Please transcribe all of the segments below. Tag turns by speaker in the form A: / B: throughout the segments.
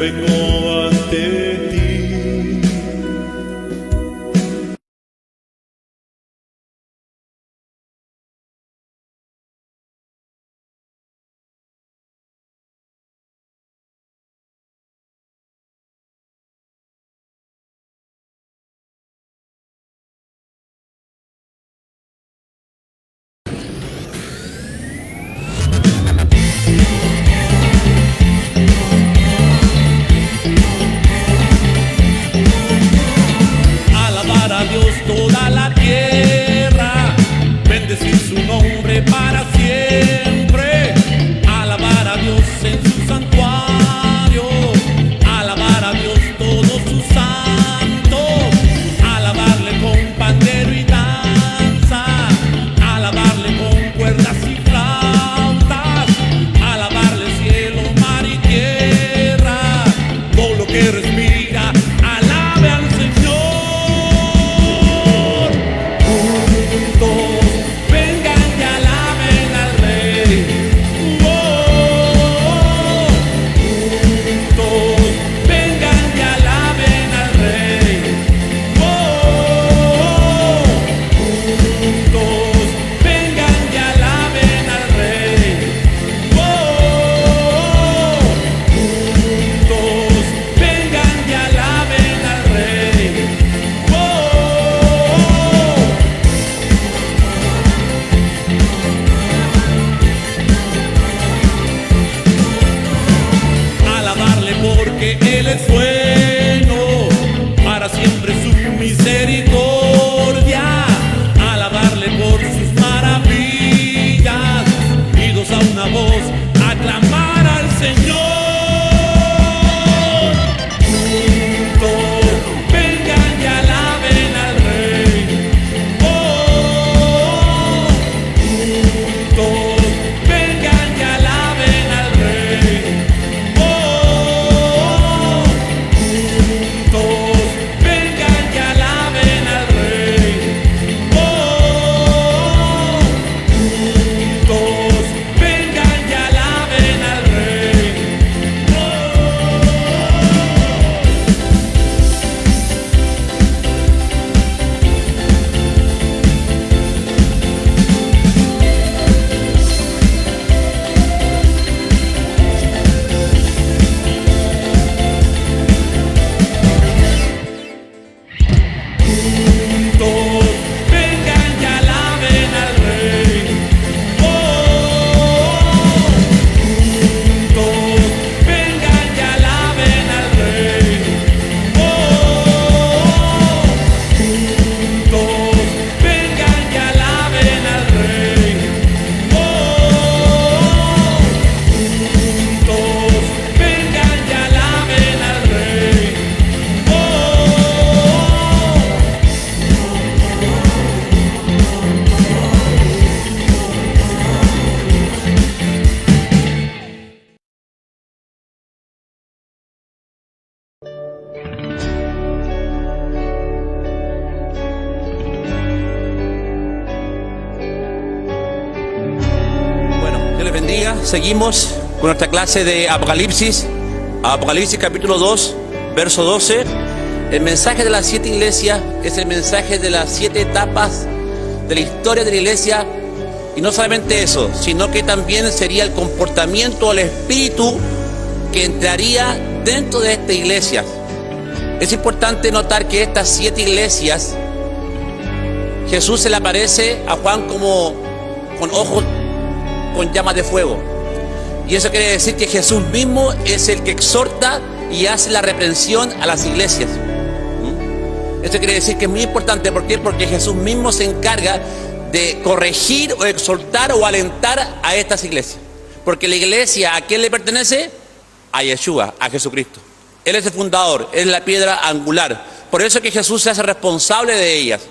A: vengo ante ti.
B: Alabar a Dios toda la tierra, bendecir su nombre para siempre. Alabar a Dios en su santuario, alabar a Dios todos sus santos, alabarle con pandero y danza, alabarle con cuerdas y flautas, alabarle cielo, mar y tierra, todo lo que respira, alabe al Señor. Porque Él es bueno, para siempre su misericordia, alabarle por sus maravillas, unidos a una voz, aclamar al Señor. Juntos vengan y alaben al Rey. Oh, juntos vengan y alaben al Rey.
C: Seguimos con nuestra clase de Apocalipsis, Apocalipsis capítulo 2, verso 12. El mensaje de las 7 iglesias es el mensaje de las 7 etapas de la historia de la iglesia, y no solamente eso, sino que también sería el comportamiento o el espíritu que entraría dentro de esta iglesia. Es importante notar que estas 7 iglesias, Jesús se le aparece a Juan como con ojos con llamas de fuego. Y eso quiere decir que Jesús mismo es el que exhorta y hace la reprensión a las iglesias. Esto quiere decir que es muy importante. ¿Por qué? Porque Jesús mismo se encarga de corregir o exhortar o alentar a estas iglesias. Porque la iglesia, ¿a quién le pertenece? A Yeshua, a Jesucristo. Él es el fundador, Él es la piedra angular. Por eso es que Jesús se hace responsable de ellas.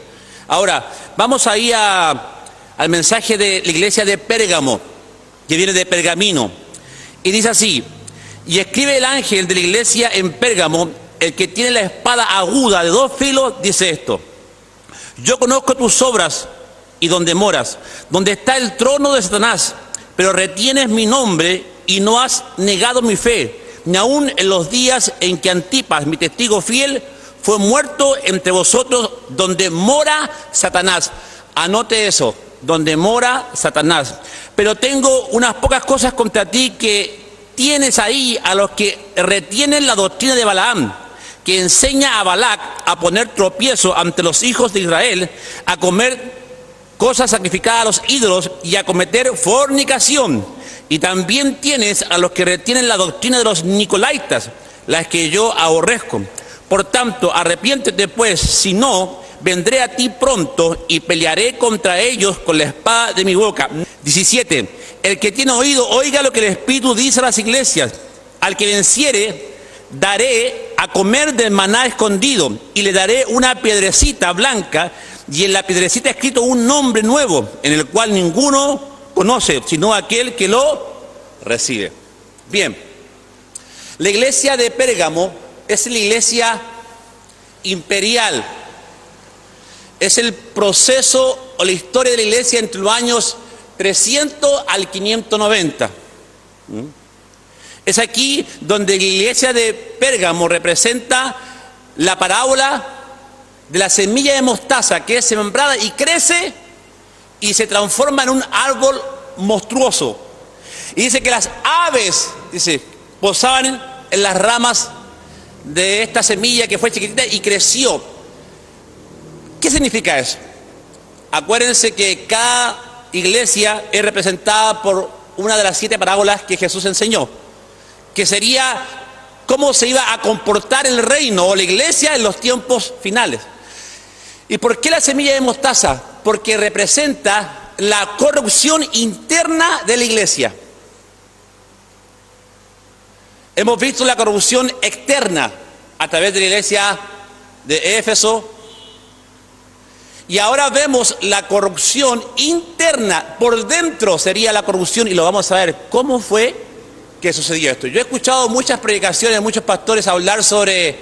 C: Ahora, vamos ahí al mensaje de la iglesia de Pérgamo, que viene de pergamino. Y dice así: y escribe el ángel de la iglesia en Pérgamo, el que tiene la espada aguda de 2 filos, dice esto: yo conozco tus obras y donde moras, donde está el trono de Satanás, pero retienes mi nombre y no has negado mi fe, ni aun en los días en que Antipas, mi testigo fiel, fue muerto entre vosotros, donde mora Satanás. Anote eso, donde mora Satanás. Pero tengo unas pocas cosas contra ti, que tienes ahí a los que retienen la doctrina de Balaam, que enseña a Balac a poner tropiezo ante los hijos de Israel, a comer cosas sacrificadas a los ídolos y a cometer fornicación. Y también tienes a los que retienen la doctrina de los nicolaitas, las que yo aborrezco. Por tanto, arrepiéntete pues, si no, vendré a ti pronto y pelearé contra ellos con la espada de mi boca. 17. El que tiene oído, oiga lo que el Espíritu dice a las iglesias. Al que venciere, daré a comer del maná escondido, y le daré una piedrecita blanca, y en la piedrecita escrito un nombre nuevo, en el cual ninguno conoce, sino aquel que lo recibe. Bien, la iglesia de Pérgamo es la iglesia imperial. Es el proceso o la historia de la iglesia entre los años 300 al 590. Es aquí donde la iglesia de Pérgamo representa la parábola de la semilla de mostaza, que es sembrada y crece y se transforma en un árbol monstruoso. Y dice que las aves, dice, posaban en las ramas de esta semilla que fue chiquitita y creció. ¿Qué significa eso? Acuérdense que cada iglesia es representada por una de las 7 parábolas que Jesús enseñó, que sería cómo se iba a comportar el reino o la iglesia en los tiempos finales. ¿Y por qué la semilla de mostaza? Porque representa la corrupción interna de la iglesia. Hemos visto la corrupción externa a través de la iglesia de Éfeso, y ahora vemos la corrupción interna. Por dentro sería la corrupción, y lo vamos a ver cómo fue que sucedió esto. Yo he escuchado muchas predicaciones de muchos pastores hablar sobre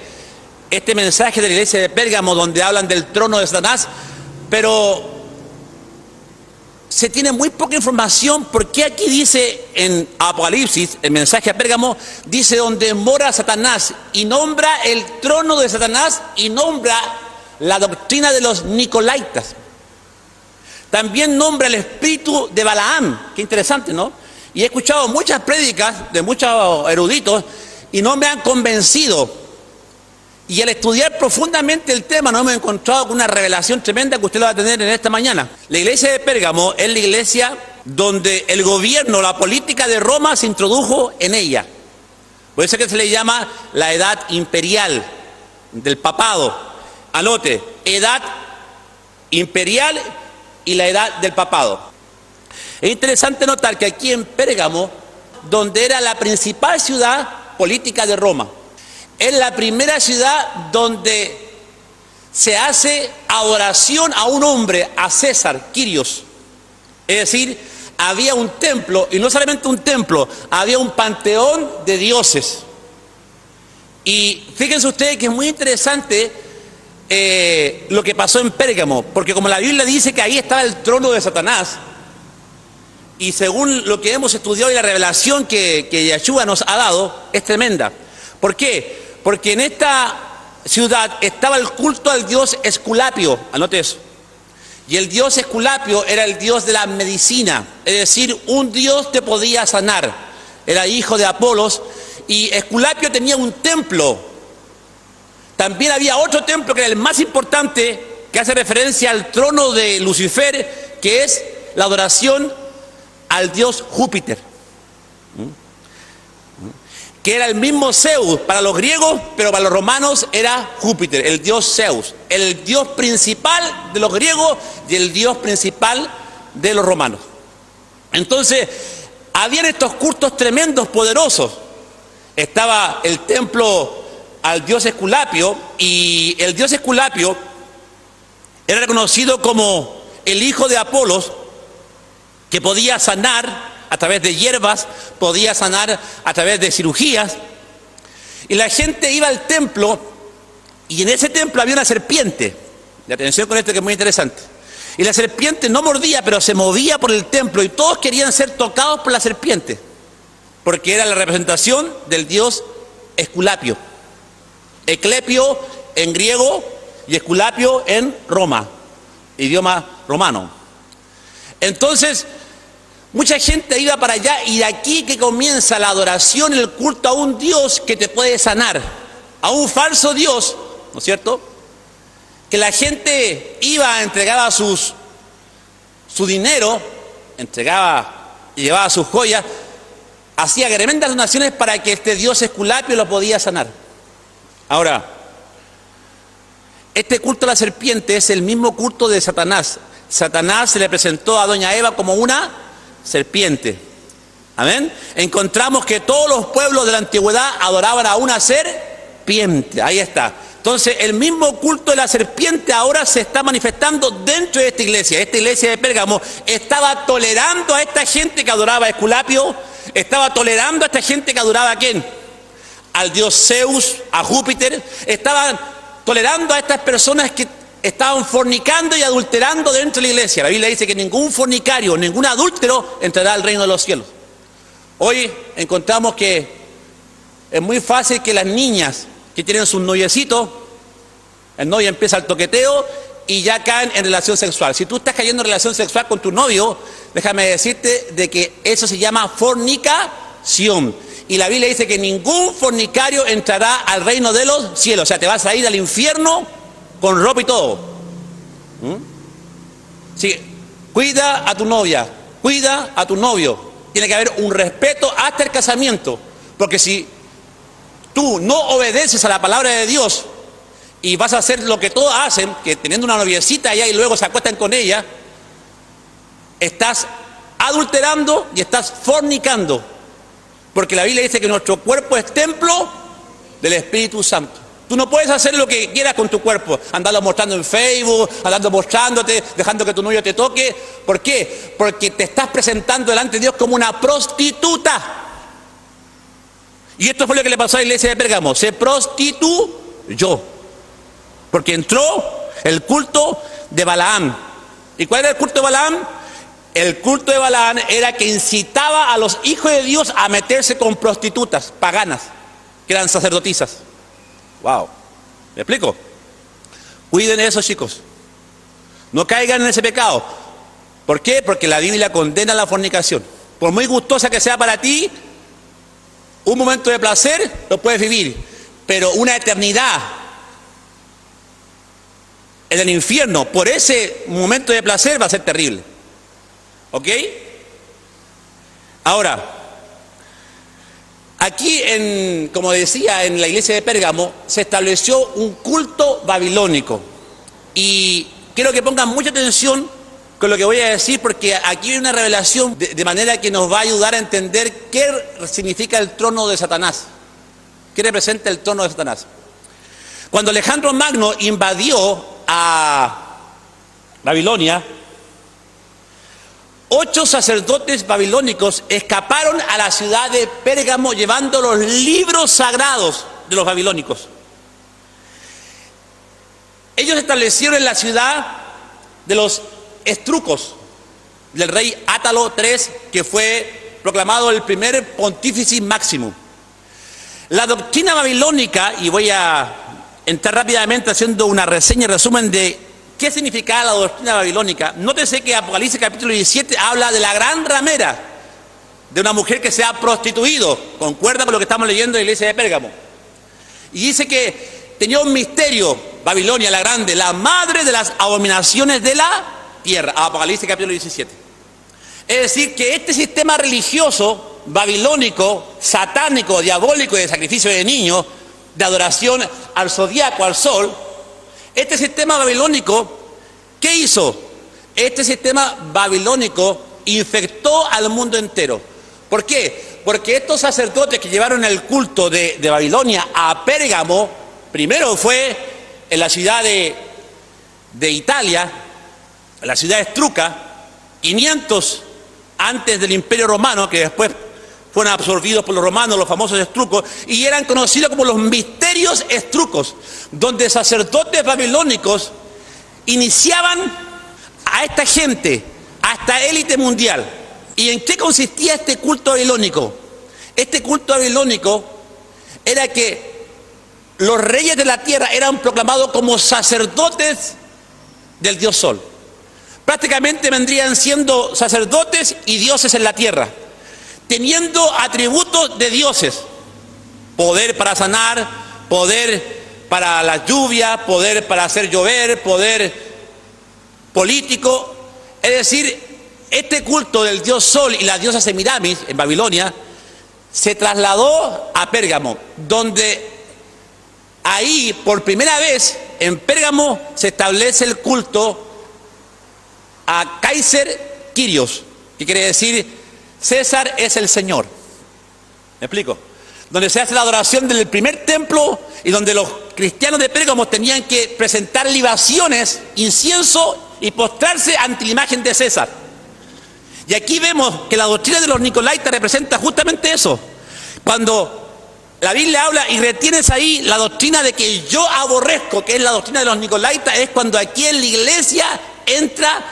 C: este mensaje de la iglesia de Pérgamo, donde hablan del trono de Satanás, pero se tiene muy poca información, porque aquí dice en Apocalipsis, el mensaje a Pérgamo, dice donde mora Satanás, y nombra el trono de Satanás y nombra la doctrina de los nicolaitas. También nombra el espíritu de Balaam. Qué interesante, ¿no? Y he escuchado muchas prédicas de muchos eruditos y no me han convencido. Y al estudiar profundamente el tema, nos hemos encontrado con una revelación tremenda que usted lo va a tener en esta mañana. La iglesia de Pérgamo es la iglesia donde el gobierno, la política de Roma se introdujo en ella. Por eso es que se le llama la edad imperial del papado. Anote, edad imperial y la edad del papado. Es interesante notar que aquí en Pérgamo, donde era la principal ciudad política de Roma, es la primera ciudad donde se hace adoración a un hombre, a César, Quirios. Es decir, había un templo, y no solamente un templo, había un panteón de dioses. Y fíjense ustedes que es muy interesante lo que pasó en Pérgamo, porque como la Biblia dice que ahí estaba el trono de Satanás, y según lo que hemos estudiado y la revelación que Yeshua nos ha dado, es tremenda. ¿Por qué? Porque en esta ciudad estaba el culto al dios Esculapio, anote eso. Y el dios Esculapio era el dios de la medicina, es decir, un dios que podía sanar. Era hijo de Apolos, y Esculapio tenía un templo. También había otro templo que era el más importante, que hace referencia al trono de Lucifer, que es la adoración al dios Júpiter, que era el mismo Zeus para los griegos, pero para los romanos era Júpiter, el dios Zeus, el dios principal de los griegos y el dios principal de los romanos. Entonces, habían estos cultos tremendos, poderosos. Estaba el templo al dios Esculapio, y el dios Esculapio era reconocido como el hijo de Apolos, que podía sanar a través de hierbas, podía sanar a través de cirugías. Y la gente iba al templo, y en ese templo había una serpiente. Y atención con esto, que es muy interesante. Y la serpiente no mordía, pero se movía por el templo, y todos querían ser tocados por la serpiente, porque era la representación del dios Esculapio. Eclepio en griego y Esculapio en Roma, idioma romano. Entonces, mucha gente iba para allá y de aquí que comienza la adoración y el culto a un Dios que te puede sanar, a un falso Dios, ¿no es cierto? Que la gente iba, entregaba su dinero, entregaba y llevaba sus joyas, hacía tremendas donaciones para que este Dios Esculapio lo podía sanar. Ahora, este culto a la serpiente es el mismo culto de Satanás. Satanás se le presentó a doña Eva como una serpiente. Amén. Encontramos que todos los pueblos de la antigüedad adoraban a una serpiente. Ahí está. Entonces, el mismo culto de la serpiente ahora se está manifestando dentro de esta iglesia. Esta iglesia de Pérgamo estaba tolerando a esta gente que adoraba a Esculapio, estaba tolerando a esta gente que adoraba a ¿quién? Al dios Zeus, a Júpiter. Estaban tolerando a estas personas que estaban fornicando y adulterando dentro de la iglesia. La Biblia dice que ningún fornicario, ningún adúltero entrará al reino de los cielos. Hoy encontramos que es muy fácil que las niñas que tienen sus noviecitos, el novio empieza el toqueteo y ya caen en relación sexual. Si tú estás cayendo en relación sexual con tu novio, déjame decirte de que eso se llama fornicación. Y la Biblia dice que ningún fornicario entrará al reino de los cielos. O sea, te vas a ir al infierno con ropa y todo. Sí, cuida a tu novia, cuida a tu novio. Tiene que haber un respeto hasta el casamiento. Porque si tú no obedeces a la palabra de Dios y vas a hacer lo que todos hacen, que teniendo una noviecita allá y luego se acuestan con ella, estás adulterando y estás fornicando. Porque la Biblia dice que nuestro cuerpo es templo del Espíritu Santo. Tú no puedes hacer lo que quieras con tu cuerpo, andarlo mostrando en Facebook, andando mostrándote, dejando que tu novio te toque. ¿Por qué? Porque te estás presentando delante de Dios como una prostituta. Y esto fue lo que le pasó a la iglesia de Pérgamo. Se prostituyó. Porque entró el culto de Balaam. ¿Y cuál era el culto de Balaam? El culto de Balaam era que incitaba a los hijos de Dios a meterse con prostitutas paganas, que eran sacerdotisas. Wow, ¿me explico? Cuiden eso, chicos. No caigan en ese pecado. ¿Por qué? Porque la Biblia condena la fornicación. Por muy gustosa que sea para ti, un momento de placer lo puedes vivir, pero una eternidad en el infierno por ese momento de placer va a ser terrible. ¿Ok? Ahora, aquí, como decía, en la iglesia de Pérgamo se estableció un culto babilónico. Y quiero que pongan mucha atención con lo que voy a decir, porque aquí hay una revelación de manera que nos va a ayudar a entender qué significa el trono de Satanás. ¿Qué representa el trono de Satanás? Cuando Alejandro Magno invadió a Babilonia, 8 sacerdotes babilónicos escaparon a la ciudad de Pérgamo llevando los libros sagrados de los babilónicos. Ellos establecieron en la ciudad de los estrucos del rey Átalo III, que fue proclamado el primer pontífice máximo. La doctrina babilónica, y voy a entrar rápidamente haciendo una reseña y resumen de qué significaba la doctrina babilónica. Nótese que Apocalipsis capítulo 17 habla de la gran ramera, de una mujer que se ha prostituido, concuerda con lo que estamos leyendo en la iglesia de Pérgamo. Y dice que tenía un misterio, Babilonia la grande, la madre de las abominaciones de la tierra, Apocalipsis capítulo 17. Es decir, que este sistema religioso babilónico, satánico, diabólico, de sacrificio de niños, de adoración al zodiaco, al sol, este sistema babilónico, ¿qué hizo? Este sistema babilónico infectó al mundo entero. ¿Por qué? Porque estos sacerdotes que llevaron el culto de Babilonia a Pérgamo, primero fue en la ciudad de Italia, la ciudad de Estruca, 500 antes del Imperio Romano, que después fueron absorbidos por los romanos, los famosos estrucos, y eran conocidos como los misterios estrucos, donde sacerdotes babilónicos iniciaban a esta gente, a esta élite mundial. ¿Y en qué consistía este culto babilónico? Este culto babilónico era que los reyes de la tierra eran proclamados como sacerdotes del dios Sol. Prácticamente vendrían siendo sacerdotes y dioses en la tierra, teniendo atributos de dioses: poder para sanar, poder para la lluvia, poder para hacer llover, poder político. Es decir, este culto del dios Sol y la diosa Semiramis en Babilonia se trasladó a Pérgamo, donde ahí por primera vez en Pérgamo se establece el culto a Kaiser Kyrios, que quiere decir César es el Señor. ¿Me explico? Donde se hace la adoración del primer templo y donde los cristianos de Pérgamo tenían que presentar libaciones, incienso y postrarse ante la imagen de César. Y aquí vemos que la doctrina de los Nicolaitas representa justamente eso. Cuando la Biblia habla y retienes ahí la doctrina de que yo aborrezco, que es la doctrina de los Nicolaitas, es cuando aquí en la iglesia entra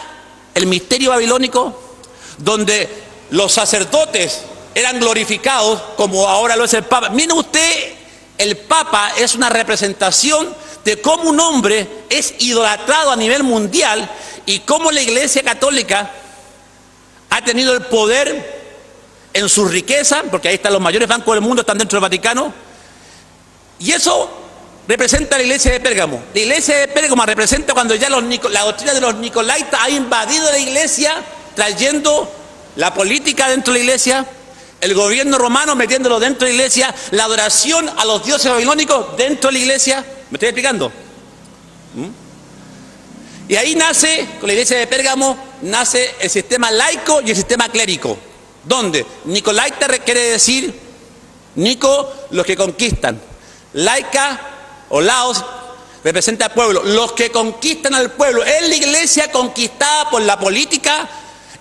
C: el misterio babilónico, donde los sacerdotes eran glorificados como ahora lo es el Papa. Mire usted, el Papa es una representación de cómo un hombre es idolatrado a nivel mundial y cómo la Iglesia Católica ha tenido el poder en su riqueza, porque ahí están los mayores bancos del mundo, están dentro del Vaticano, y eso representa a la iglesia de Pérgamo. La iglesia de Pérgamo representa cuando ya la doctrina de los Nicolaitas ha invadido la iglesia, trayendo la política dentro de la iglesia, el gobierno romano metiéndolo dentro de la iglesia, la adoración a los dioses babilónicos dentro de la iglesia. ¿Me estoy explicando? Y ahí nace, con la iglesia de Pérgamo, nace el sistema laico y el sistema clérigo, donde Nicolaita quiere decir Nico, los que conquistan, laica o laos representa al pueblo, los que conquistan al pueblo. Es la iglesia conquistada por la política,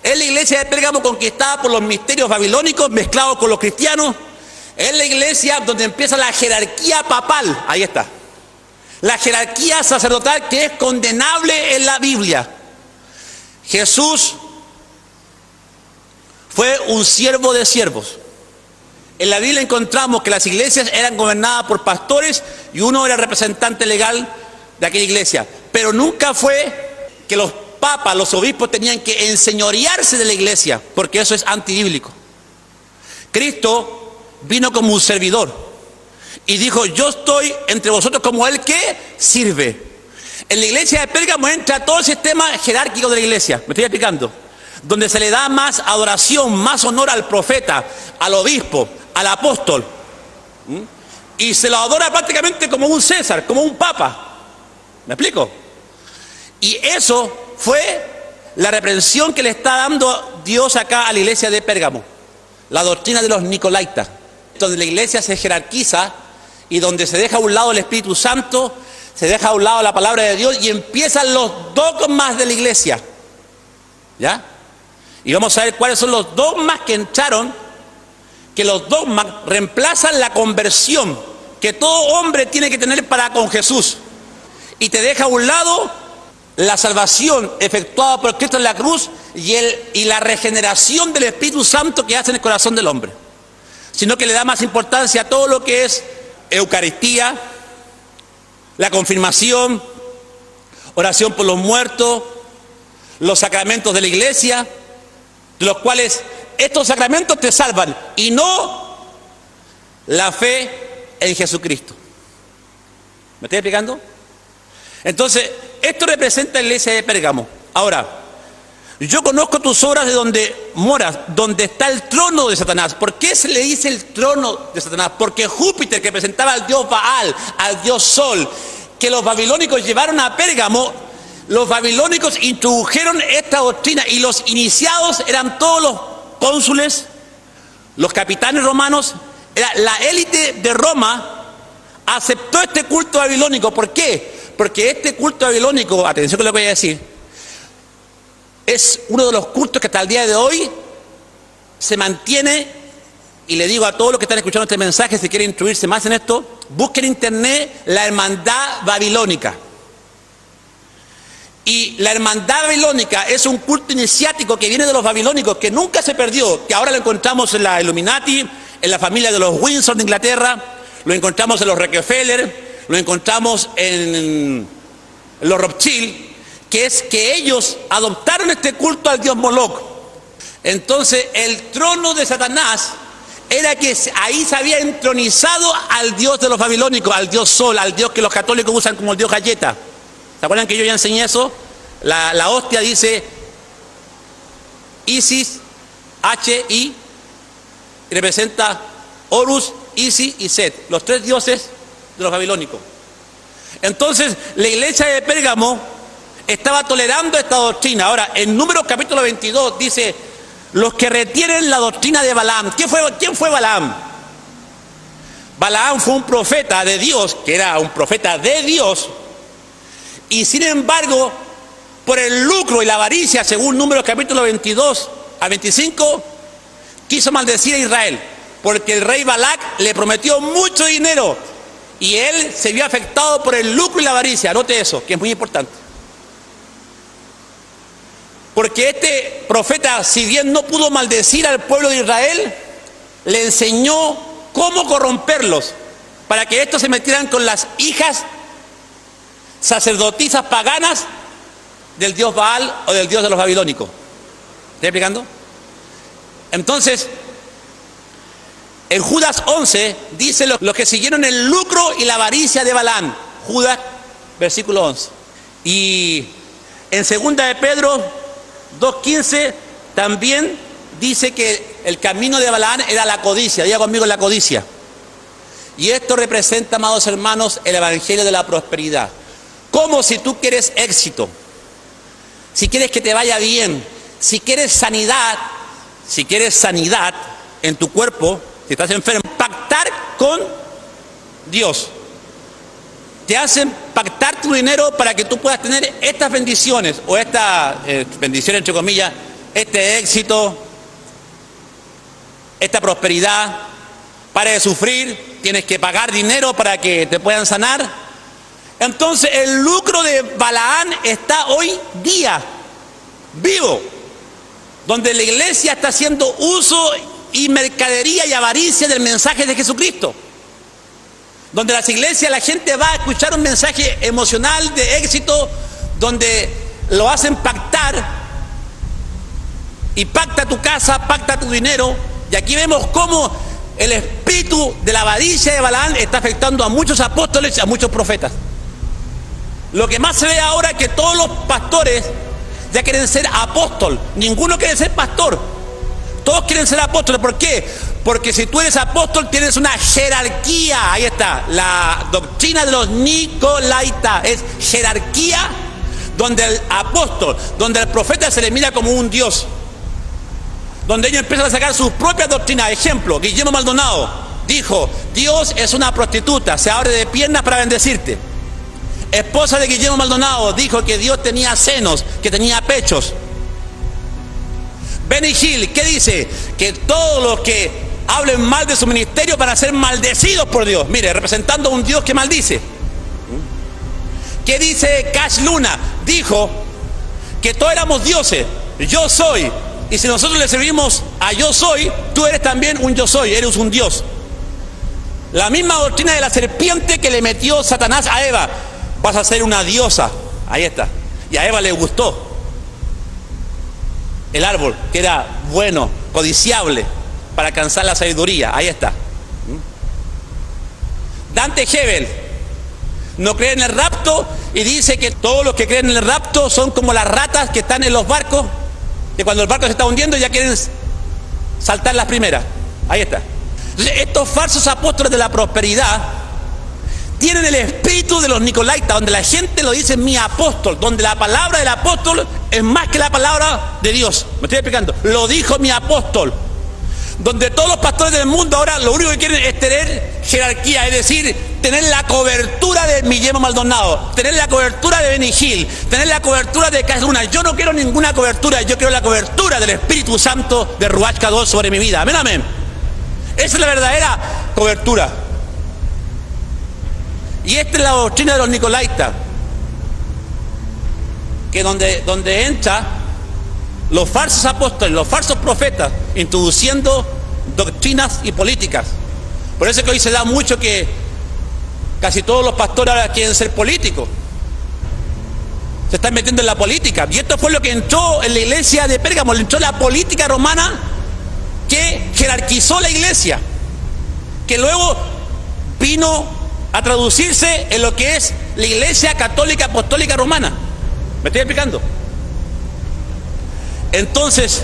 C: es la iglesia de Pérgamo conquistada por los misterios babilónicos mezclados con los cristianos, es la iglesia donde empieza la jerarquía papal, ahí está, la jerarquía sacerdotal que es condenable en la Biblia. Jesús fue un siervo de siervos. En la Biblia encontramos que las iglesias eran gobernadas por pastores y uno era representante legal de aquella iglesia. Pero nunca fue que los papas, los obispos tenían que enseñorearse de la iglesia, porque eso es antibíblico. Cristo vino como un servidor y dijo: yo estoy entre vosotros como el que sirve. En la iglesia de Pérgamo entra todo el sistema jerárquico de la iglesia, me estoy explicando, donde se le da más adoración, más honor al profeta, al obispo, al apóstol, y se lo adora prácticamente como un César, como un papa. ¿Me explico? Y eso fue la reprensión que le está dando Dios acá a la iglesia de Pérgamo, la doctrina de los Nicolaitas, donde la iglesia se jerarquiza y donde se deja a un lado el Espíritu Santo, se deja a un lado la palabra de Dios y empiezan los dogmas de la iglesia. ¿Ya? Y vamos a ver cuáles son los dogmas que entraron, que los dogmas reemplazan la conversión que todo hombre tiene que tener para con Jesús. Y te deja a un lado la salvación efectuada por Cristo en la cruz y la regeneración del Espíritu Santo que hace en el corazón del hombre. Sino que le da más importancia a todo lo que es Eucaristía, la confirmación, oración por los muertos, los sacramentos de la iglesia, de los cuales estos sacramentos te salvan y no la fe en Jesucristo. ¿Me estoy explicando? Entonces, esto representa la iglesia de Pérgamo. Ahora, yo conozco tus obras de donde moras, donde está el trono de Satanás. ¿Por qué se le dice el trono de Satanás? Porque Júpiter, que presentaba al dios Baal, al dios Sol, que los babilónicos llevaron a Pérgamo, los babilónicos introdujeron esta doctrina y los iniciados eran todos los cónsules, los capitanes romanos, la élite de Roma aceptó este culto babilónico. ¿Por qué? Porque este culto babilónico, atención con lo que voy a decir, es uno de los cultos que hasta el día de hoy se mantiene. Y le digo a todos los que están escuchando este mensaje, si quieren instruirse más en esto, busquen en internet la hermandad babilónica. Y la hermandad babilónica es un culto iniciático que viene de los babilónicos, que nunca se perdió, que ahora lo encontramos en la Illuminati, en la familia de los Windsor de Inglaterra, lo encontramos en los Rockefeller, lo encontramos en los Rothschild, que es que ellos adoptaron este culto al dios Moloch. Entonces el trono de Satanás era que ahí se había entronizado al dios de los babilónicos, al dios Sol, al dios que los católicos usan como el dios galleta. ¿Se acuerdan que yo ya enseñé eso? La hostia dice Isis, H-I, y representa Horus, Isis y Set, los tres dioses de los babilónicos. Entonces la iglesia de Pérgamo estaba tolerando esta doctrina. Ahora, en Números capítulo 22 dice, los que retienen la doctrina de Balaam. ¿Quién fue Balaam? Balaam fue un profeta de Dios, que era un profeta de Dios, y sin embargo, por el lucro y la avaricia, según Números capítulo 22 a 25, quiso maldecir a Israel, porque el rey Balac le prometió mucho dinero, y él se vio afectado por el lucro y la avaricia. Anote eso, que es muy importante. Porque este profeta, si bien no pudo maldecir al pueblo de Israel, le enseñó cómo corromperlos, para que estos se metieran con las hijas sacerdotisas paganas del dios Baal o del dios de los babilónicos. ¿Estoy explicando? Entonces, en Judas 11 dice los que siguieron el lucro y la avaricia de Balaam. Judas, versículo 11. Y en 2 de Pedro 2:15 también dice que el camino de Balaam era la codicia. Diga conmigo, la codicia. Y esto representa, amados hermanos, el evangelio de la prosperidad. Como si tú quieres éxito, si quieres que te vaya bien, si quieres sanidad en tu cuerpo, si estás enfermo, pactar con Dios. Te hacen pactar tu dinero para que tú puedas tener estas bendiciones, o esta bendición entre comillas, este éxito, esta prosperidad. Para de sufrir, tienes que pagar dinero para que te puedan sanar. Entonces el lucro de Balaam está hoy día vivo, donde la iglesia está haciendo uso y mercadería y avaricia del mensaje de Jesucristo, donde las iglesias, la gente va a escuchar un mensaje emocional de éxito, donde lo hacen pactar, y pacta tu casa, pacta tu dinero. Y aquí vemos cómo el espíritu de la avaricia de Balaam está afectando a muchos apóstoles y a muchos profetas. Lo que más se ve ahora es que todos los pastores ya quieren ser apóstol. Ninguno quiere ser pastor. Todos quieren ser apóstoles. ¿Por qué? Porque si tú eres apóstol tienes una jerarquía. Ahí está, la doctrina de los Nicolaitas. Es jerarquía donde el apóstol, donde el profeta se le mira como un dios. Donde ellos empiezan a sacar sus propias doctrinas. Ejemplo, Guillermo Maldonado dijo, Dios es una prostituta, se abre de piernas para bendecirte. Esposa de Guillermo Maldonado dijo que Dios tenía senos, que tenía pechos. Benny Hill, ¿qué dice? Que todos los que hablen mal de su ministerio van a ser maldecidos por Dios. Mire, representando a un Dios que maldice. ¿Qué dice Cash Luna? Dijo que todos éramos dioses. Yo soy. Y si nosotros le servimos a yo soy, tú eres también un yo soy, eres un Dios. La misma doctrina de la serpiente que le metió Satanás a Eva. Vas a ser una diosa. Ahí está. Y a Eva le gustó el árbol, que era bueno, codiciable, para alcanzar la sabiduría. Ahí está. Dante Hebel no cree en el rapto y dice que todos los que creen en el rapto son como las ratas que están en los barcos, que cuando el barco se está hundiendo ya quieren saltar las primeras. Ahí está. Entonces, estos falsos apóstoles de la prosperidad tienen el espíritu de los Nicolaitas, donde la gente lo dice mi apóstol, donde la palabra del apóstol es más que la palabra de Dios. ¿Me estoy explicando? Lo dijo mi apóstol. Donde todos los pastores del mundo ahora lo único que quieren es tener jerarquía, es decir, tener la cobertura de Guillermo Maldonado, tener la cobertura de Benny Hill, tener la cobertura de Cash Luna. Yo no quiero ninguna cobertura, yo quiero la cobertura del Espíritu Santo de Ruach Kadosh sobre mi vida. Amén, amén. Esa es la verdadera cobertura. Y esta es la doctrina de los Nicolaitas, que donde entra los falsos apóstoles, los falsos profetas, introduciendo doctrinas y políticas. Por eso es que hoy se da mucho que casi todos los pastores ahora quieren ser políticos. Se están metiendo en la política. Y esto fue lo que entró en la iglesia de Pérgamo. Le entró la política romana que jerarquizó la iglesia, que luego vino a traducirse en lo que es la iglesia católica apostólica romana. ¿Me estoy explicando? Entonces,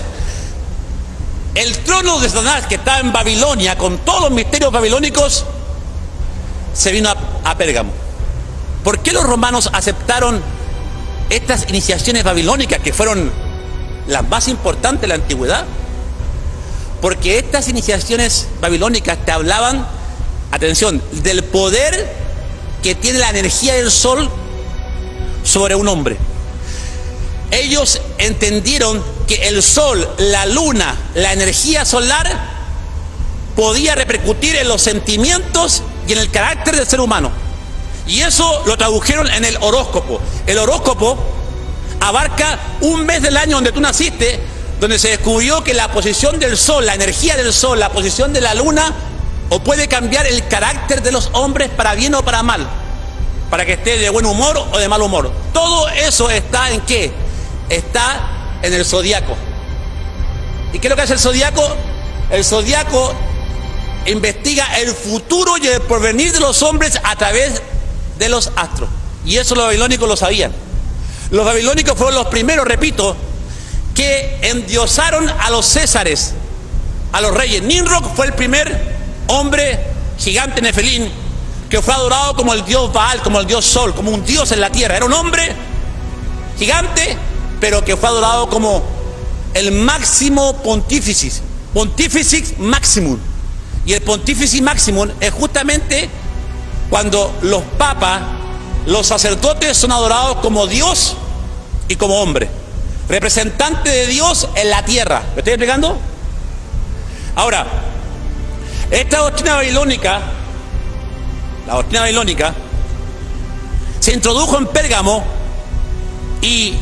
C: el trono de Satanás que estaba en Babilonia, con todos los misterios babilónicos, se vino a Pérgamo. ¿Por qué los romanos aceptaron estas iniciaciones babilónicas, que fueron las más importantes de la antigüedad? Porque estas iniciaciones babilónicas te hablaban, atención, del poder que tiene la energía del sol sobre un hombre. Ellos entendieron que el sol, la luna, la energía solar podía repercutir en los sentimientos y en el carácter del ser humano. Y eso lo tradujeron en el horóscopo. El horóscopo abarca un mes del año donde tú naciste, donde se descubrió que la posición del sol, la energía del sol, la posición de la luna, o puede cambiar el carácter de los hombres para bien o para mal, para que esté de buen humor o de mal humor. Todo eso está ¿en qué? Está en el zodiaco. ¿Y qué es lo que hace el zodiaco? El zodiaco investiga el futuro y el porvenir de los hombres a través de los astros. Y eso los babilónicos lo sabían. Los babilónicos fueron los primeros, repito, que endiosaron a los césares, a los reyes. Nimrod fue el primer hombre gigante nefelín que fue adorado como el dios Baal, como el dios Sol, como un dios en la tierra. Era un hombre gigante, pero que fue adorado como el máximo pontífice maximum. Y el pontífice maximum es justamente cuando los papas, los sacerdotes son adorados como Dios y como hombre, representante de Dios en la tierra. ¿Me estoy explicando? Ahora, esta doctrina babilónica, la doctrina babilónica, se introdujo en Pérgamo. ¿Y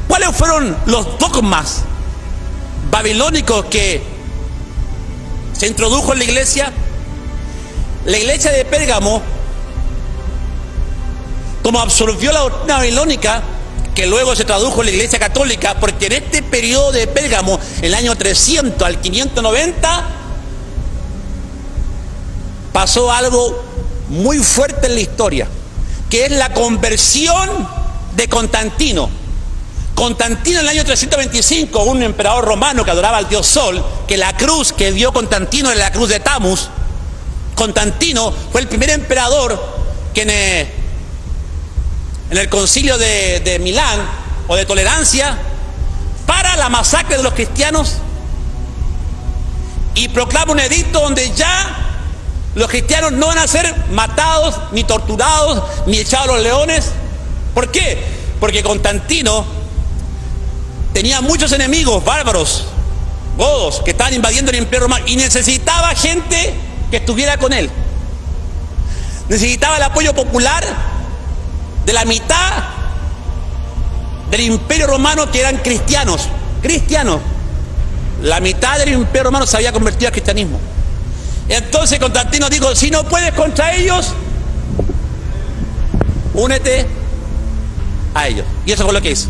C: cuáles fueron los dogmas babilónicos que se introdujo en la iglesia? La iglesia de Pérgamo, como absorbió la doctrina babilónica, que luego se tradujo en la iglesia católica, porque en este periodo de Pérgamo, el año 300 al 590, pasó algo muy fuerte en la historia, que es la conversión de Constantino. Constantino en el año 325, un emperador romano que adoraba al dios Sol, que la cruz que dio Constantino era la cruz de Tamus. Constantino fue el primer emperador que en el concilio de Milán o de Tolerancia para la masacre de los cristianos y proclama un edicto donde ya los cristianos no van a ser matados, ni torturados, ni echados a los leones. ¿Por qué? Porque Constantino tenía muchos enemigos bárbaros, godos, que estaban invadiendo el imperio romano, y necesitaba gente que estuviera con él. Necesitaba el apoyo popular de la mitad del imperio romano, que eran cristianos. La mitad del imperio romano se había convertido al cristianismo. Entonces Constantino dijo: si no puedes contra ellos, únete a ellos. Y eso fue lo que hizo.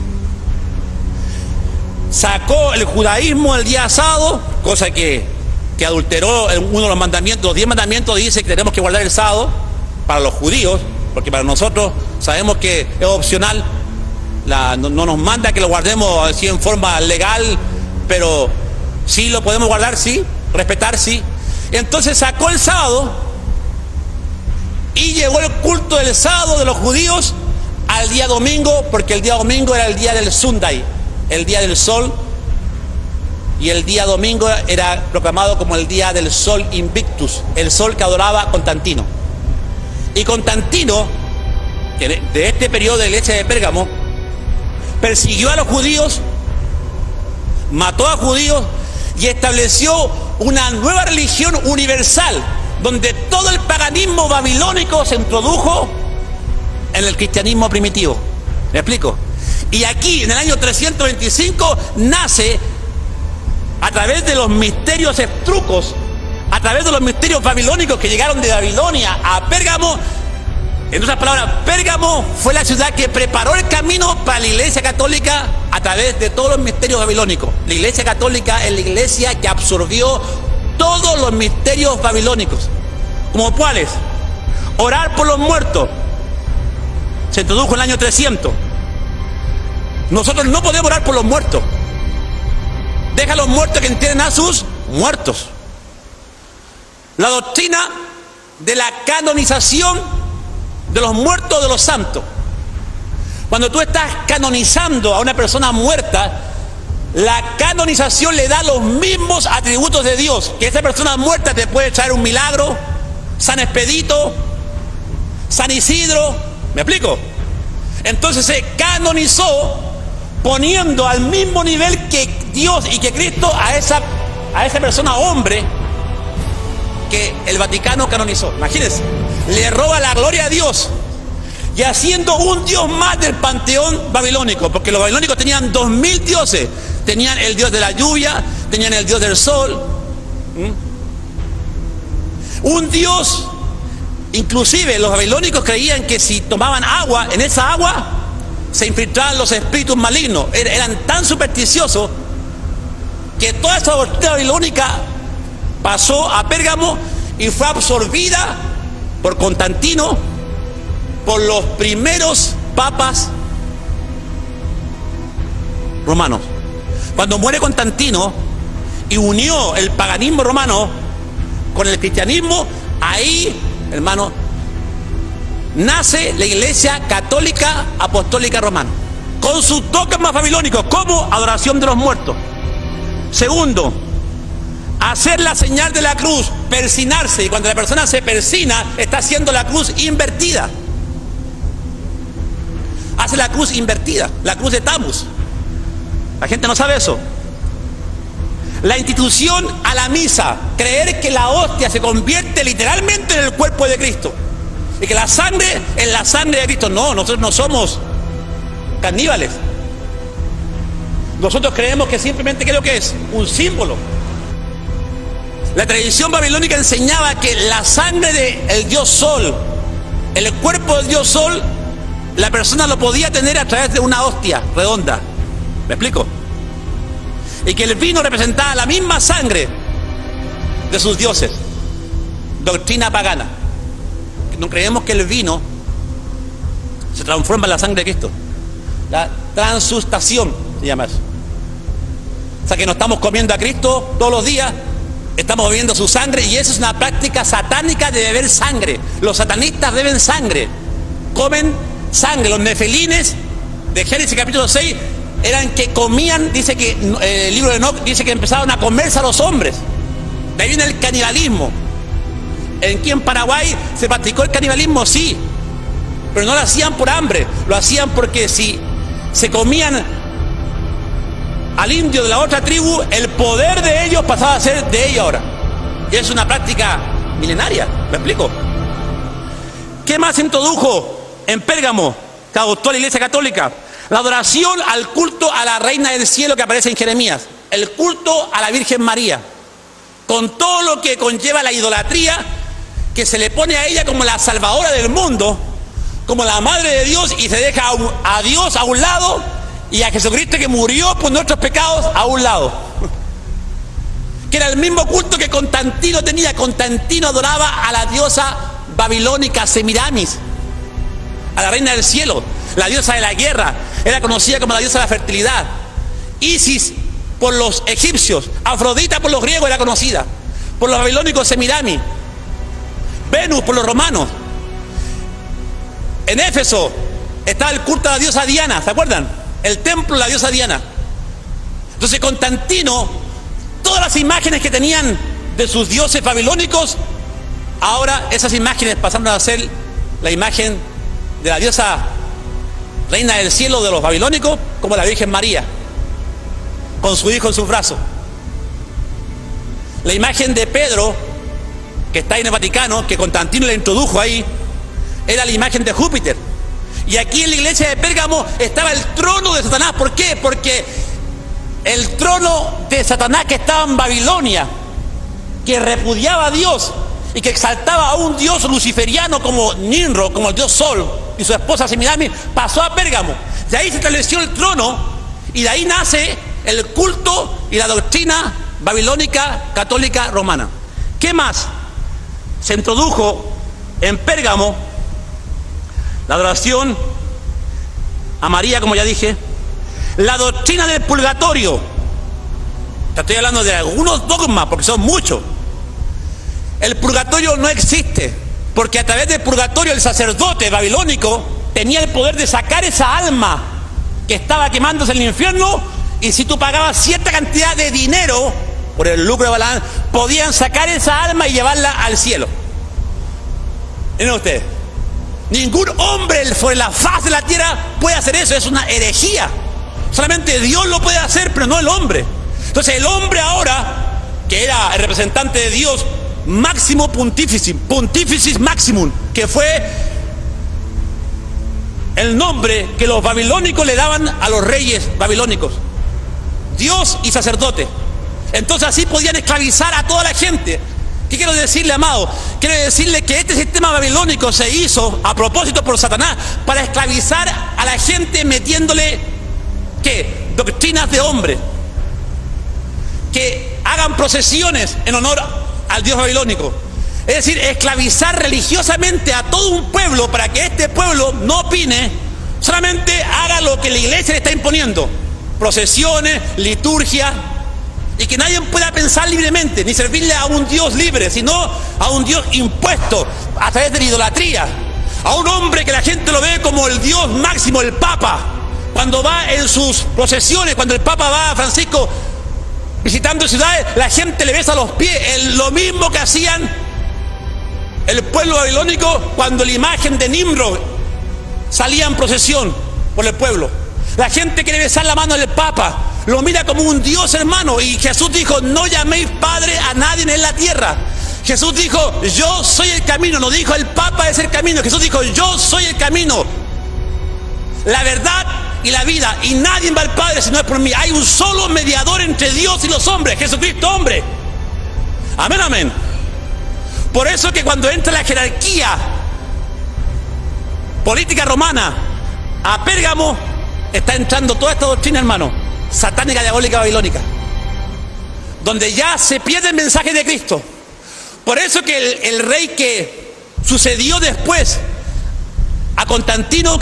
C: Sacó el judaísmo el día sábado, cosa que adulteró uno de los mandamientos. Los 10 mandamientos dice que tenemos que guardar el sábado para los judíos, porque para nosotros sabemos que es opcional. No nos manda que lo guardemos así en forma legal, pero sí lo podemos guardar, sí, respetar, sí. Entonces sacó el sábado y llegó el culto del sábado de los judíos al día domingo, porque el día domingo era el día del Sunday, el día del sol, y el día domingo era proclamado como el día del sol invictus, el sol que adoraba Constantino. Y Constantino, de este periodo de la iglesia de Pérgamo, persiguió a los judíos, mató a judíos y estableció una nueva religión universal, donde todo el paganismo babilónico se introdujo en el cristianismo primitivo. ¿Me explico? Y aquí, en el año 325, nace, a través de los misterios estrucos, a través de los misterios babilónicos que llegaron de Babilonia a Pérgamo. En otras palabras, Pérgamo fue la ciudad que preparó el camino para la Iglesia Católica a través de todos los misterios babilónicos. La Iglesia Católica es la iglesia que absorbió todos los misterios babilónicos. ¿Como cuáles? Orar por los muertos. Se introdujo en el año 300. Nosotros no podemos orar por los muertos. Deja a los muertos que entierren a sus muertos. La doctrina de la canonización de los muertos de los santos. Cuando tú estás canonizando a una persona muerta, la canonización le da los mismos atributos de Dios. Que esa persona muerta te puede traer un milagro, San Expedito, San Isidro. ¿Me explico? Entonces se canonizó poniendo al mismo nivel que Dios y que Cristo a esa persona hombre que el Vaticano canonizó. Imagínense, le roba la gloria a Dios y haciendo un Dios más del panteón babilónico, porque los babilónicos tenían 2000 dioses. Tenían el Dios de la lluvia, tenían el Dios del sol. Un Dios, inclusive los babilónicos creían que si tomaban agua, en esa agua se infiltraban los espíritus malignos. Eran tan supersticiosos que toda esa doctrina babilónica pasó a Pérgamo y fue absorbida por Constantino, por los primeros papas romanos. Cuando muere Constantino y unió el paganismo romano con el cristianismo, ahí, hermano, nace la Iglesia Católica Apostólica Romana, con sus toques más babilónicos, como adoración de los muertos. Segundo, hacer la señal de la cruz, persinarse, y cuando la persona se persina, está haciendo la cruz invertida. Hace la cruz invertida, la cruz de Tammuz. La gente no sabe eso. La institución a la misa, creer que la hostia se convierte literalmente en el cuerpo de Cristo y que la sangre es la sangre de Cristo. No, nosotros no somos caníbales. Nosotros creemos que simplemente, ¿qué es lo que es? Un símbolo. La tradición babilónica enseñaba que la sangre del dios Sol, el cuerpo del dios Sol, la persona lo podía tener a través de una hostia redonda. ¿Me explico? Y que el vino representaba la misma sangre de sus dioses. Doctrina pagana. No creemos que el vino se transforma en la sangre de Cristo. La transustación se llama eso. O sea que no estamos comiendo a Cristo todos los días, estamos bebiendo su sangre, y eso es una práctica satánica de beber sangre. Los satanistas beben sangre, comen sangre. Los nefelines de Génesis capítulo 6 eran que comían, dice que el libro de Enoc dice que empezaron a comerse a los hombres. De ahí viene el canibalismo. Aquí en Paraguay se practicó el canibalismo, sí, pero no lo hacían por hambre, lo hacían porque si se comían al indio de la otra tribu, el poder de ellos pasaba a ser de ellos ahora. Y es una práctica milenaria, ¿me explico? ¿Qué más introdujo en Pérgamo que adoptó la Iglesia Católica? La adoración al culto a la Reina del Cielo que aparece en Jeremías, el culto a la Virgen María, con todo lo que conlleva la idolatría, que se le pone a ella como la salvadora del mundo, como la madre de Dios, y se deja a Dios a un lado y a Jesucristo, que murió por nuestros pecados, a un lado. Que era el mismo culto que Constantino tenía. Constantino adoraba a la diosa babilónica Semiramis, a la Reina del Cielo, la diosa de la guerra. Era conocida como la diosa de la fertilidad. Isis por los egipcios, Afrodita por los griegos era conocida, por los babilónicos Semiramis, Venus por los romanos. En Éfeso estaba el culto a la diosa Diana, ¿se acuerdan? El templo de la diosa Diana. Entonces Constantino, todas las imágenes que tenían de sus dioses babilónicos, ahora esas imágenes pasaron a ser la imagen de la diosa Reina del Cielo de los babilónicos, como la Virgen María, con su hijo en sus brazos. La imagen de Pedro, que está en el Vaticano, que Constantino le introdujo ahí, era la imagen de Júpiter. Y aquí en la iglesia de Pérgamo estaba el trono de Satanás. ¿Por qué? Porque el trono de Satanás, que estaba en Babilonia, que repudiaba a Dios y que exaltaba a un dios luciferiano como Nimrod, como el dios Sol, y su esposa Semidami, pasó a Pérgamo. De ahí se estableció el trono y de ahí nace el culto y la doctrina babilónica, católica, romana. ¿Qué más? Se introdujo en Pérgamo la adoración a María, como ya dije, la doctrina del purgatorio. Ya estoy hablando de algunos dogmas, porque son muchos. El purgatorio no existe, porque a través del purgatorio el sacerdote babilónico tenía el poder de sacar esa alma que estaba quemándose en el infierno, y si tú pagabas cierta cantidad de dinero por el lucro de Balaam, podían sacar esa alma y llevarla al cielo. Miren ustedes, ningún hombre sobre la faz de la tierra puede hacer eso, es una herejía. Solamente Dios lo puede hacer, pero no el hombre. Entonces el hombre ahora, que era el representante de Dios, Máximo Pontificis Maximum, que fue el nombre que los babilónicos le daban a los reyes babilónicos, Dios y sacerdote. Entonces así podían esclavizar a toda la gente. ¿Qué quiero decirle, amado? Quiero decirle que este sistema babilónico se hizo a propósito por Satanás para esclavizar a la gente metiéndole, ¿qué? Doctrinas de hombre, que hagan procesiones en honor al dios babilónico. Es decir, esclavizar religiosamente a todo un pueblo para que este pueblo no opine, solamente haga lo que la iglesia le está imponiendo: procesiones, liturgia, y que nadie pueda pensar libremente, ni servirle a un Dios libre, sino a un Dios impuesto a través de la idolatría, a un hombre que la gente lo ve como el Dios máximo, el Papa. Cuando va en sus procesiones, cuando el Papa va a Francisco visitando ciudades, la gente le besa los pies, lo mismo que hacían el pueblo babilónico cuando la imagen de Nimrod salía en procesión por el pueblo. La gente quiere besar la mano del Papa, lo mira como un Dios, hermano. Y Jesús dijo: no llaméis Padre a nadie en la tierra. Jesús dijo: yo soy el camino. No dijo el Papa es el camino. Jesús dijo: yo soy el camino, la verdad y la vida, y nadie va al Padre si no es por mí. Hay un solo mediador entre Dios y los hombres, Jesucristo hombre. Amén, amén. Por eso que cuando entra la jerarquía política romana a Pérgamo, está entrando toda esta doctrina, hermano, satánica, diabólica, babilónica, donde ya se pierde el mensaje de Cristo. Por eso que el rey que sucedió después a Constantino,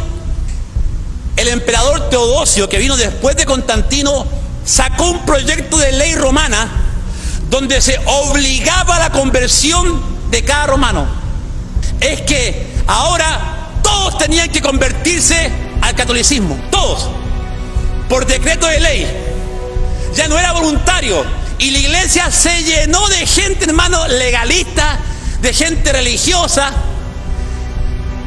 C: el emperador Teodosio, que vino después de Constantino, sacó un proyecto de ley romana donde se obligaba a la conversión de cada romano. Es que ahora todos tenían que convertirse al catolicismo, todos, por decreto de ley. Ya no era voluntario. Y la iglesia se llenó de gente, hermano, legalista, de gente religiosa,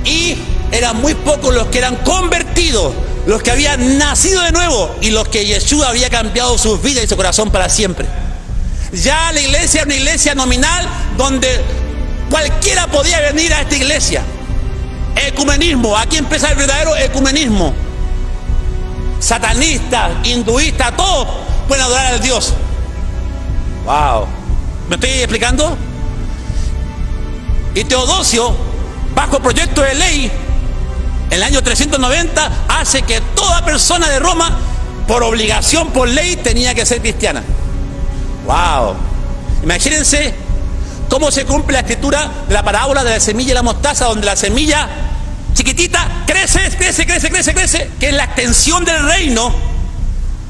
C: y eran muy pocos los que eran convertidos, los que habían nacido de nuevo y los que Yeshua había cambiado sus vidas y su corazón para siempre. Ya la iglesia era una iglesia nominal donde cualquiera podía venir a esta iglesia. Ecumenismo, aquí empieza el verdadero ecumenismo. Satanistas, hinduistas, todos pueden adorar al Dios. Wow, ¿me estoy explicando? Y Teodosio, bajo proyecto de ley, en el año 390, hace que toda persona de Roma, por obligación, por ley, tenía que ser cristiana. Wow, imagínense cómo se cumple la escritura de la parábola de la semilla y la mostaza, donde la semilla chiquitita crece, que es la extensión del reino,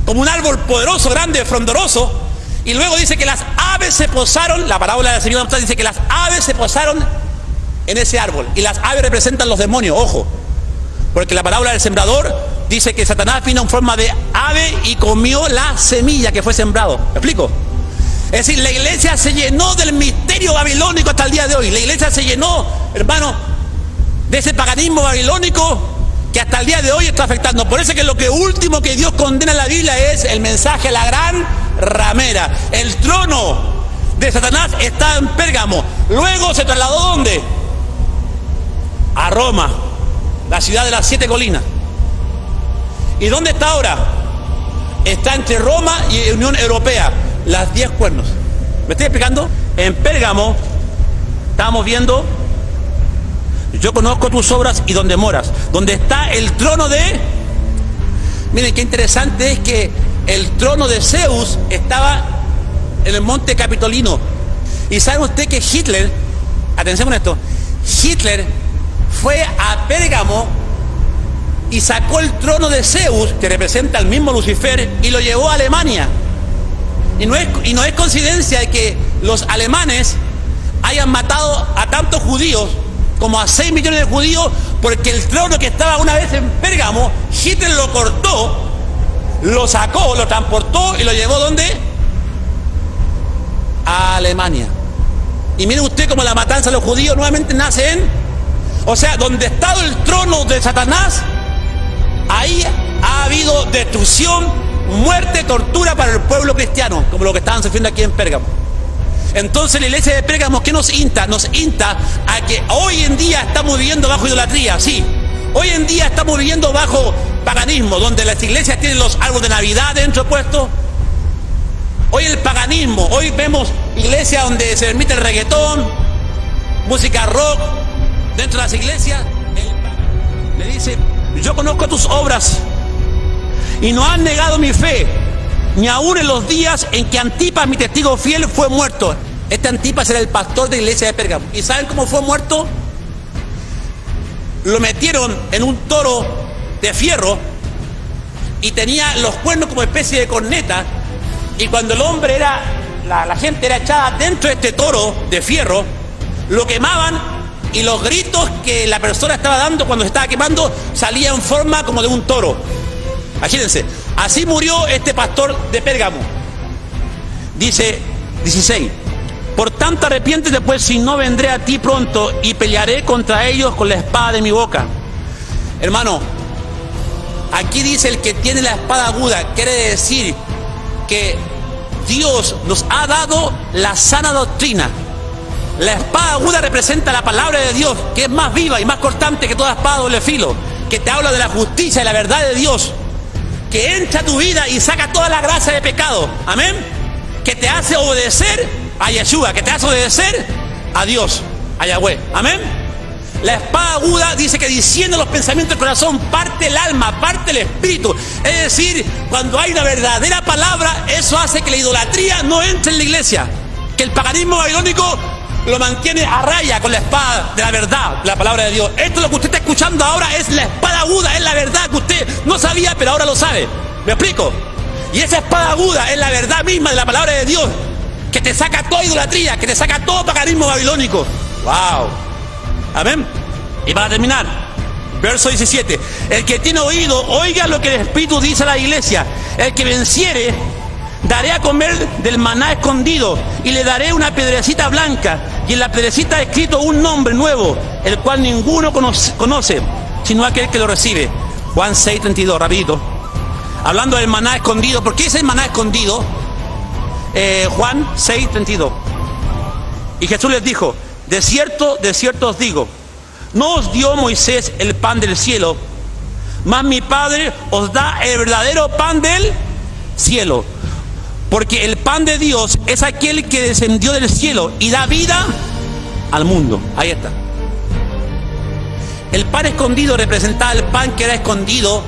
C: como un árbol poderoso, grande, frondoso. Y luego dice que las aves se posaron, la parábola de la semilla y la mostaza dice que las aves se posaron en ese árbol, y las aves representan los demonios, ojo, porque la parábola del sembrador dice que Satanás vino en forma de ave y comió la semilla que fue sembrado. ¿Me explico? Es decir, la iglesia se llenó del misterio babilónico hasta el día de hoy. La iglesia se llenó, hermano, de ese paganismo babilónico que hasta el día de hoy está afectando. Por eso que lo que último que Dios condena en la Biblia es el mensaje, la gran ramera. El trono de Satanás está en Pérgamo. Luego se trasladó ¿dónde? A Roma, la ciudad de las 7 colinas. ¿Y dónde está ahora? Está entre Roma y Unión Europea, las 10 cuernos. ¿Me estoy explicando? En Pérgamo, estábamos viendo, yo conozco tus obras y donde moras, donde está el trono de... Miren qué interesante es que el trono de Zeus estaba en el monte Capitolino. Y saben ustedes que Hitler, atención con esto, Hitler fue a Pérgamo y sacó el trono de Zeus, que representa al mismo Lucifer, y lo llevó a Alemania. Y no es coincidencia de que los alemanes hayan matado a tantos judíos, como a 6 millones de judíos, porque el trono que estaba una vez en Pérgamo, Hitler lo cortó, lo sacó, lo transportó y lo llevó ¿dónde? A Alemania. Y mire usted cómo la matanza de los judíos nuevamente nace en... O sea, donde está el trono de Satanás, ahí ha habido destrucción, muerte, tortura para el pueblo cristiano, como lo que estaban sufriendo aquí en Pérgamo. Entonces la iglesia de Pérgamo, ¿qué nos insta? Nos insta a que hoy en día estamos viviendo bajo idolatría, sí. Hoy en día estamos viviendo bajo paganismo, donde las iglesias tienen los árboles de Navidad dentro puestos. Hoy el paganismo, hoy vemos iglesias donde se permite el reggaetón, música rock dentro de las iglesias. Le dice, yo conozco tus obras y no han negado mi fe, ni aún en los días en que Antipas, mi testigo fiel, fue muerto. Este Antipas era el pastor de la iglesia de Pérgamo. ¿Y saben cómo fue muerto? Lo metieron en un toro de fierro y tenía los cuernos como especie de corneta, y cuando el hombre era, la gente era echada dentro de este toro de fierro, lo quemaban, y los gritos que la persona estaba dando cuando se estaba quemando salían en forma como de un toro. Imagínense, así murió este pastor de Pérgamo. Dice 16, por tanto arrepiéntete pues, si no vendré a ti pronto y pelearé contra ellos con la espada de mi boca. Hermano, aquí dice el que tiene la espada aguda, quiere decir que Dios nos ha dado la sana doctrina. La espada aguda representa la palabra de Dios, que es más viva y más cortante que toda espada doble filo, que te habla de la justicia y la verdad de Dios, que entra a tu vida y saca toda la grasa de pecado, amén, que te hace obedecer a Yeshua, que te hace obedecer a Dios, a Yahweh, amén. La espada aguda dice que diciendo los pensamientos del corazón, parte el alma, parte el espíritu. Es decir, cuando hay una verdadera palabra, eso hace que la idolatría no entre en la iglesia, que el paganismo babilónico lo mantiene a raya con la espada de la verdad, la palabra de Dios. Esto lo que usted está escuchando ahora es la espada aguda, es la verdad que usted no sabía, pero ahora lo sabe. ¿Me explico? Y esa espada aguda es la verdad misma de la palabra de Dios, que te saca toda idolatría, que te saca todo paganismo babilónico. ¡Wow! Amén. Y para terminar, verso 17. El que tiene oído, oiga lo que el Espíritu dice a la iglesia. El que venciere, daré a comer del maná escondido, y le daré una piedrecita blanca, y en la piedrecita escrito un nombre nuevo, el cual ninguno conoce, sino aquel que lo recibe. Juan 6:32, rapidito. Hablando del maná escondido, ¿por qué es el maná escondido? Juan 6:32. Y Jesús les dijo, de cierto os digo, no os dio Moisés el pan del cielo, mas mi Padre os da el verdadero pan del cielo. Porque el pan de Dios es aquel que descendió del cielo y da vida al mundo. Ahí está. El pan escondido representaba el pan que era escondido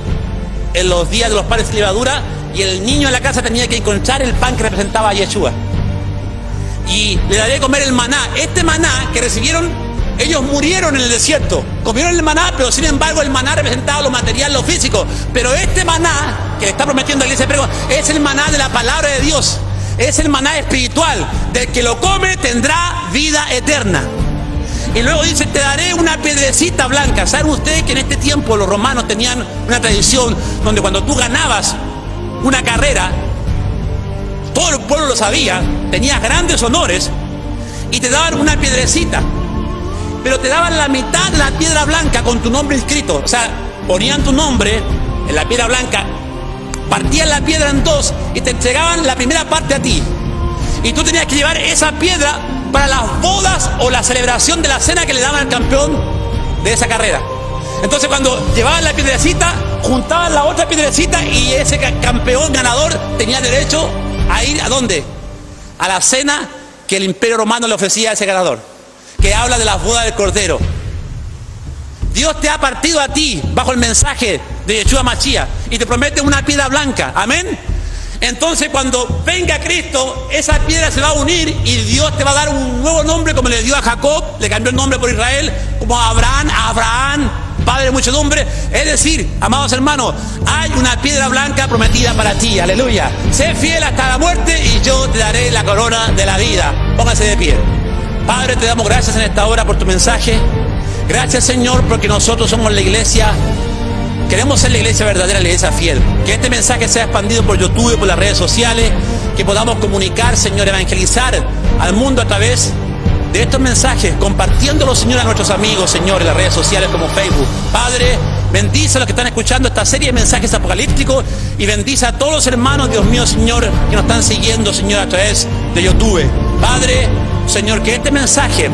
C: en los días de los panes de levadura, y el niño en la casa tenía que encontrar el pan que representaba a Yeshua. Y le daré a comer el maná. Este maná que recibieron, ellos murieron en el desierto, comieron el maná, pero sin embargo el maná representaba lo material, lo físico. Pero este maná que le está prometiendo la iglesia de Pérgamo es el maná de la palabra de Dios, es el maná espiritual, del que lo come tendrá vida eterna. Y luego dice, te daré una piedrecita blanca. ¿Saben ustedes que en este tiempo los romanos tenían una tradición donde cuando tú ganabas una carrera, todo el pueblo lo sabía, tenías grandes honores, y te daban una piedrecita, pero te daban la mitad de la piedra blanca con tu nombre inscrito? O sea, ponían tu nombre en la piedra blanca, partían la piedra en dos y te entregaban la primera parte a ti, y tú tenías que llevar esa piedra para las bodas o la celebración de la cena que le daban al campeón de esa carrera. Entonces cuando llevaban la piedrecita, juntaban la otra piedrecita, y ese campeón ganador tenía derecho a ir ¿a dónde? A la cena que el Imperio Romano le ofrecía a ese ganador, que habla de las bodas del Cordero. Dios te ha partido a ti bajo el mensaje de Yeshua Mashiach y te promete una piedra blanca. Amén. Entonces cuando venga Cristo, esa piedra se va a unir y Dios te va a dar un nuevo nombre, como le dio a Jacob, le cambió el nombre por Israel, como a Abraham, padre de muchedumbre. Es decir, amados hermanos, hay una piedra blanca prometida para ti. Aleluya. Sé fiel hasta la muerte y yo te daré la corona de la vida. Póngase de pie. Padre, te damos gracias en esta hora por tu mensaje. Gracias, Señor, porque nosotros somos la iglesia. Queremos ser la iglesia verdadera, la iglesia fiel. Que este mensaje sea expandido por YouTube, por las redes sociales. Que podamos comunicar, Señor, evangelizar al mundo a través de estos mensajes, compartiéndolos, Señor, a nuestros amigos, Señor, en las redes sociales como Facebook. Padre, bendice a los que están escuchando esta serie de mensajes apocalípticos y bendice a todos los hermanos, Dios mío, Señor, que nos están siguiendo, Señor, a través de YouTube. Padre, Señor, que este mensaje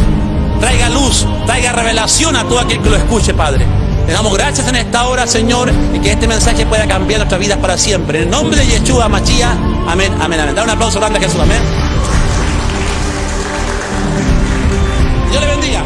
C: traiga luz, traiga revelación a todo aquel que lo escuche, Padre. Le damos gracias en esta hora, Señor, y que este mensaje pueda cambiar nuestras vidas para siempre. En el nombre de Yeshua Mashiach, amén, amén, amén. Da un aplauso grande a Jesús, amén. Dios le bendiga.